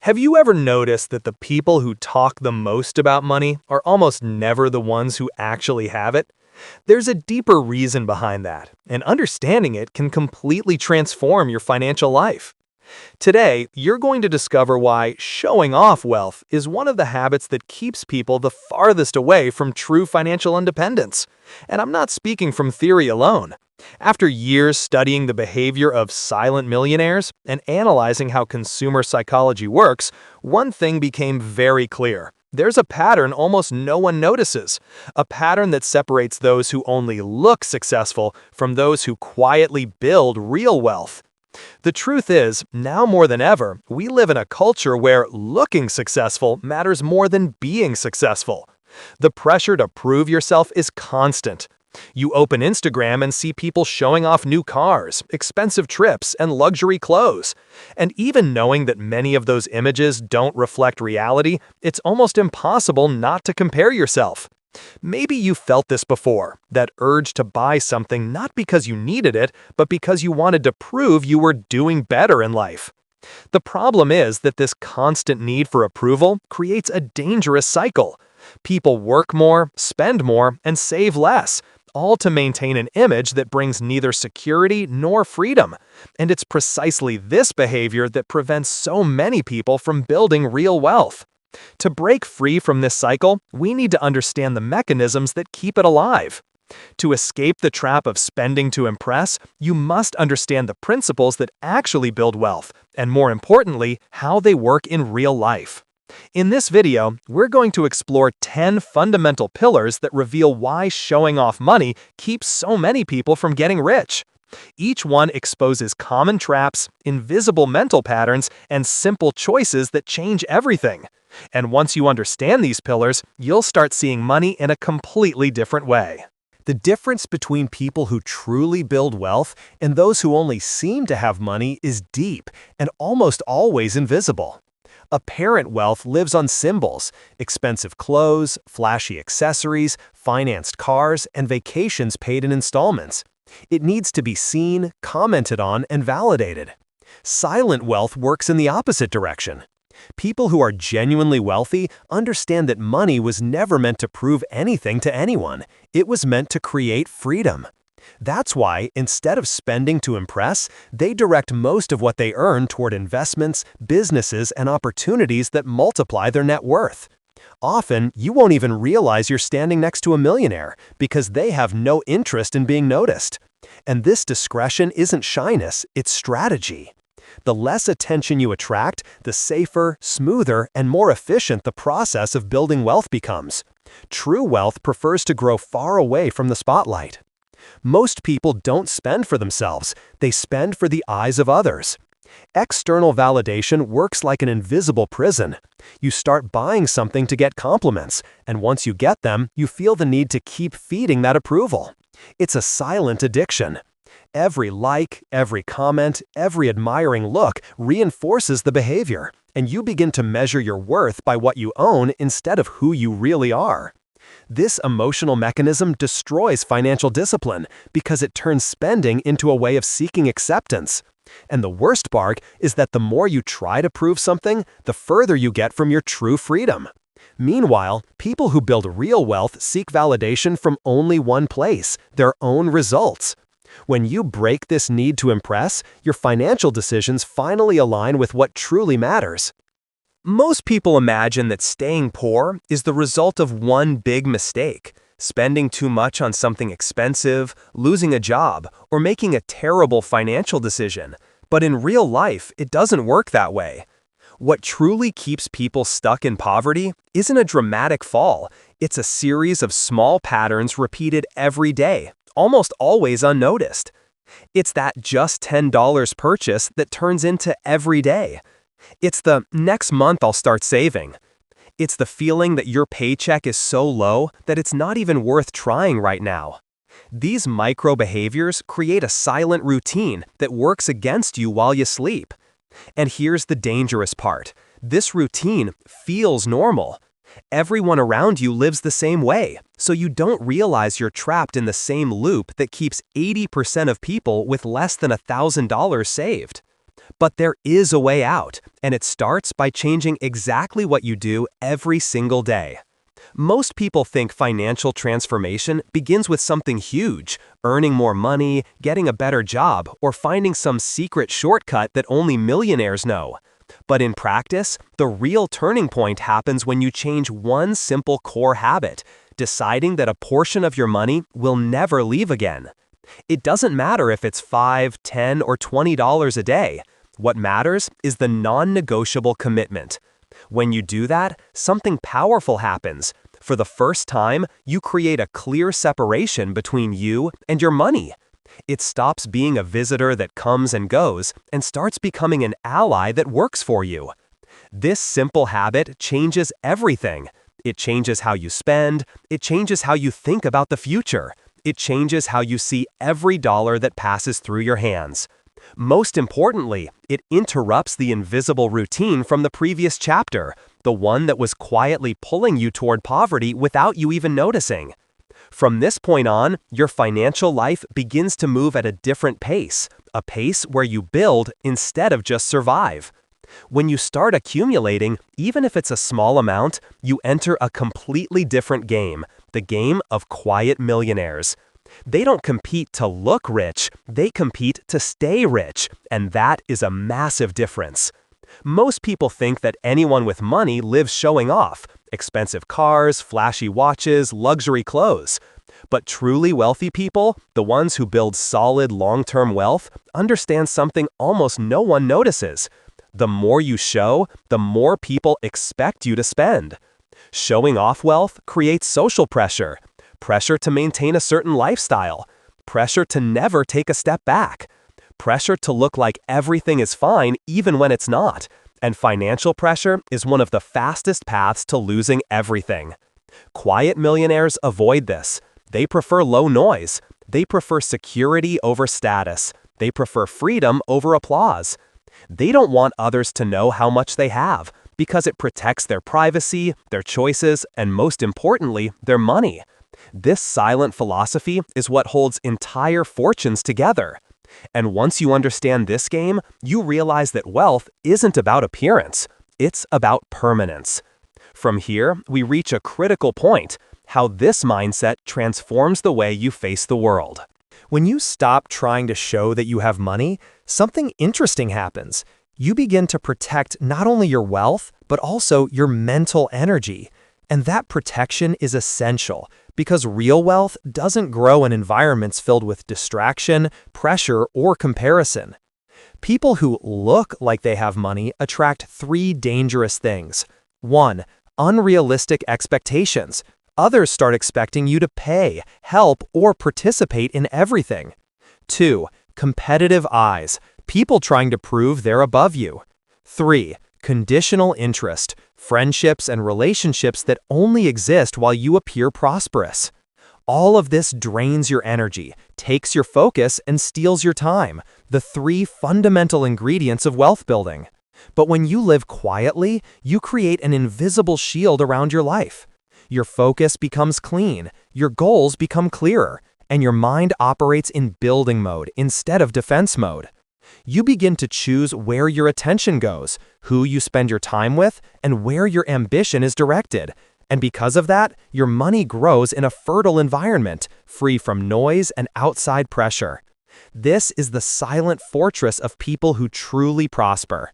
Have you ever noticed that the people who talk the most about money are almost never the ones who actually have it? There's a deeper reason behind that, and understanding it can completely transform your financial life. Today, you're going to discover why showing off wealth is one of the habits that keeps people the farthest away from true financial independence. And I'm not speaking from theory alone. After years studying the behavior of silent millionaires and analyzing how consumer psychology works, one thing became very clear. There's a pattern almost no one notices, a pattern that separates those who only look successful from those who quietly build real wealth. The truth is, now more than ever, we live in a culture where looking successful matters more than being successful. The pressure to prove yourself is constant. You open Instagram and see people showing off new cars, expensive trips, and luxury clothes. And even knowing that many of those images don't reflect reality, it's almost impossible not to compare yourself. Maybe you felt this before, that urge to buy something not because you needed it, but because you wanted to prove you were doing better in life. The problem is that this constant need for approval creates a dangerous cycle. People work more, spend more, and save less, all to maintain an image that brings neither security nor freedom. And it's precisely this behavior that prevents so many people from building real wealth. To break free from this cycle, we need to understand the mechanisms that keep it alive. To escape the trap of spending to impress, you must understand the principles that actually build wealth, and more importantly, how they work in real life. In this video, we're going to explore 10 fundamental pillars that reveal why showing off money keeps so many people from getting rich. Each one exposes common traps, invisible mental patterns, and simple choices that change everything. And once you understand these pillars, you'll start seeing money in a completely different way. The difference between people who truly build wealth and those who only seem to have money is deep and almost always invisible. Apparent wealth lives on symbols: expensive clothes, flashy accessories, financed cars, and vacations paid in installments. It needs to be seen, commented on, and validated. Silent wealth works in the opposite direction. People who are genuinely wealthy understand that money was never meant to prove anything to anyone. It was meant to create freedom. That's why, instead of spending to impress, they direct most of what they earn toward investments, businesses, and opportunities that multiply their net worth. Often, you won't even realize you're standing next to a millionaire because they have no interest in being noticed. And this discretion isn't shyness, it's strategy. The less attention you attract, the safer, smoother, and more efficient the process of building wealth becomes. True wealth prefers to grow far away from the spotlight. Most people don't spend for themselves, they spend for the eyes of others. External validation works like an invisible prison. You start buying something to get compliments, and once you get them, you feel the need to keep feeding that approval. It's a silent addiction. Every like, every comment, every admiring look reinforces the behavior, and you begin to measure your worth by what you own instead of who you really are. This emotional mechanism destroys financial discipline because it turns spending into a way of seeking acceptance. And the worst part is that the more you try to prove something, the further you get from your true freedom. Meanwhile, people who build real wealth seek validation from only one place: their own results. When you break this need to impress, your financial decisions finally align with what truly matters. Most people imagine that staying poor is the result of one big mistake: spending too much on something expensive, losing a job, or making a terrible financial decision. But in real life, it doesn't work that way. What truly keeps people stuck in poverty isn't a dramatic fall. It's a series of small patterns repeated every day, almost always unnoticed. It's that just $10 purchase that turns into every day. It's the next month I'll start saving. It's the feeling that your paycheck is so low that it's not even worth trying right now. These micro behaviors create a silent routine that works against you while you sleep. And here's the dangerous part: this routine feels normal. Everyone around you lives the same way, so you don't realize you're trapped in the same loop that keeps 80% of people with less than $1,000 saved. But there is a way out, and it starts by changing exactly what you do every single day. Most people think financial transformation begins with something huge, earning more money, getting a better job, or finding some secret shortcut that only millionaires know. But in practice, the real turning point happens when you change one simple core habit, deciding that a portion of your money will never leave again. It doesn't matter if it's $5, $10, or $20 a day. What matters is the non-negotiable commitment. When you do that, something powerful happens. For the first time, you create a clear separation between you and your money. It stops being a visitor that comes and goes and starts becoming an ally that works for you. This simple habit changes everything. It changes how you spend, it changes how you think about the future, it changes how you see every dollar that passes through your hands. Most importantly, it interrupts the invisible routine from the previous chapter, the one that was quietly pulling you toward poverty without you even noticing. From this point on, your financial life begins to move at a different pace, a pace where you build instead of just survive. When you start accumulating, even if it's a small amount, you enter a completely different game, the game of quiet millionaires. They don't compete to look rich, they compete to stay rich, and that is a massive difference. Most people think that anyone with money lives showing off, expensive cars, flashy watches, luxury clothes. But truly wealthy people, the ones who build solid long-term wealth, understand something almost no one notices. The more you show, the more people expect you to spend. Showing off wealth creates social pressure. Pressure to maintain a certain lifestyle, pressure to never take a step back, pressure to look like everything is fine even when it's not, and financial pressure is one of the fastest paths to losing everything. Quiet millionaires avoid this. They prefer low noise. They prefer security over status. They prefer freedom over applause. They don't want others to know how much they have, because it protects their privacy, their choices, and most importantly, their money. This silent philosophy is what holds entire fortunes together. And once you understand this game, you realize that wealth isn't about appearance, it's about permanence. From here, we reach a critical point, how this mindset transforms the way you face the world. When you stop trying to show that you have money, something interesting happens. You begin to protect not only your wealth, but also your mental energy. And that protection is essential, because real wealth doesn't grow in environments filled with distraction, pressure, or comparison. People who look like they have money attract three dangerous things. 1. Unrealistic expectations. Others start expecting you to pay, help, or participate in everything. 2. Competitive eyes. People trying to prove they're above you. 3. Conditional interest. Friendships and relationships that only exist while you appear prosperous. All of this drains your energy, takes your focus, and steals your time, the three fundamental ingredients of wealth building. But when you live quietly, you create an invisible shield around your life. Your focus becomes clean, your goals become clearer, and your mind operates in building mode instead of defense mode. You begin to choose where your attention goes, who you spend your time with, and where your ambition is directed. And because of that, your money grows in a fertile environment, free from noise and outside pressure. This is the silent fortress of people who truly prosper.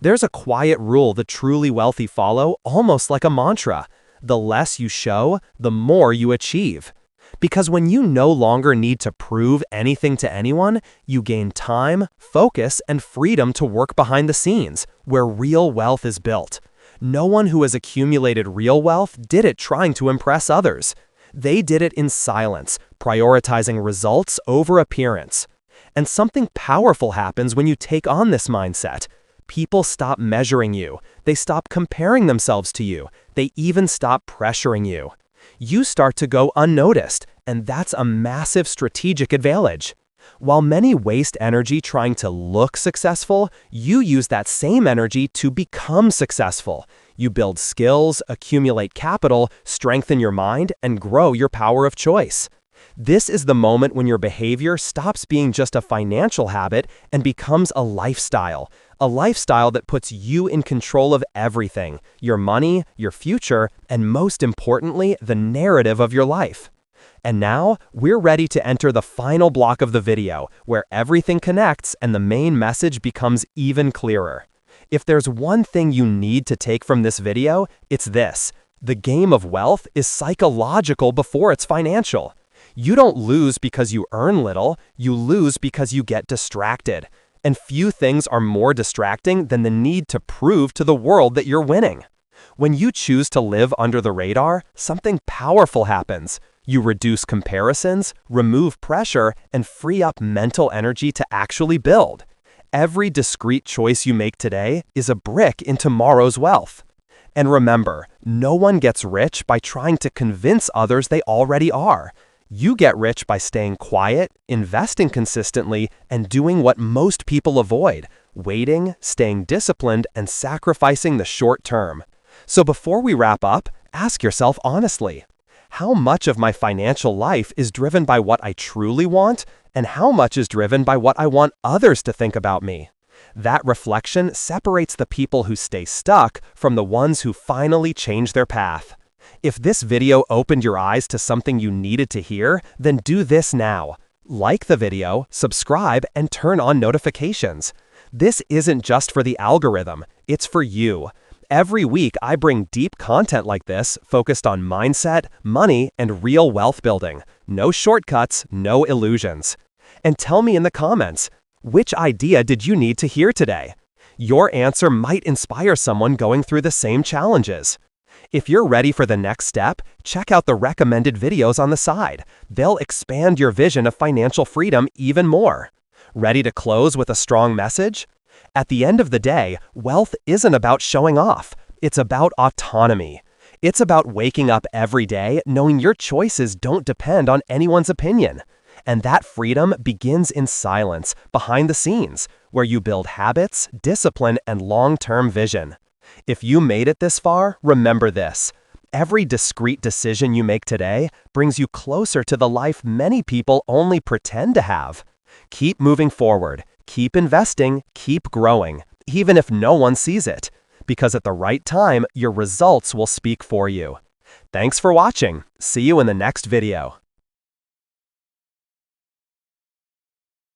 There's a quiet rule the truly wealthy follow, almost like a mantra. The less you show, the more you achieve. Because when you no longer need to prove anything to anyone, you gain time, focus, and freedom to work behind the scenes, where real wealth is built. No one who has accumulated real wealth did it trying to impress others. They did it in silence, prioritizing results over appearance. And something powerful happens when you take on this mindset. People stop measuring you. They stop comparing themselves to you. They even stop pressuring you. You start to go unnoticed, and that's a massive strategic advantage. While many waste energy trying to look successful, you use that same energy to become successful. You build skills, accumulate capital, strengthen your mind, and grow your power of choice. This is the moment when your behavior stops being just a financial habit and becomes a lifestyle, A lifestyle that puts you in control of everything, your money, your future, and most importantly, the narrative of your life. And now, we're ready to enter the final block of the video, where everything connects and the main message becomes even clearer. If there's one thing you need to take from this video, it's this: the game of wealth is psychological before it's financial. You don't lose because you earn little, you lose because you get distracted. And few things are more distracting than the need to prove to the world that you're winning. When you choose to live under the radar, something powerful happens. You reduce comparisons, remove pressure, and free up mental energy to actually build. Every discrete choice you make today is a brick in tomorrow's wealth. And remember, no one gets rich by trying to convince others they already are. You get rich by staying quiet, investing consistently, and doing what most people avoid: waiting, staying disciplined, and sacrificing the short term. So before we wrap up, ask yourself honestly, how much of my financial life is driven by what I truly want, and how much is driven by what I want others to think about me? That reflection separates the people who stay stuck from the ones who finally change their path. If this video opened your eyes to something you needed to hear, then do this now. Like the video, subscribe, and turn on notifications. This isn't just for the algorithm, it's for you. Every week, I bring deep content like this focused on mindset, money, and real wealth building. No shortcuts, no illusions. And tell me in the comments, which idea did you need to hear today? Your answer might inspire someone going through the same challenges. If you're ready for the next step, check out the recommended videos on the side. They'll expand your vision of financial freedom even more. Ready to close with a strong message? At the end of the day, wealth isn't about showing off. It's about autonomy. It's about waking up every day knowing your choices don't depend on anyone's opinion. And that freedom begins in silence, behind the scenes, where you build habits, discipline, and long-term vision. If you made it this far, remember this: every discrete decision you make today brings you closer to the life many people only pretend to have. Keep moving forward, keep investing, keep growing, even if no one sees it, because at the right time, your results will speak for you. Thanks for watching. See you in the next video.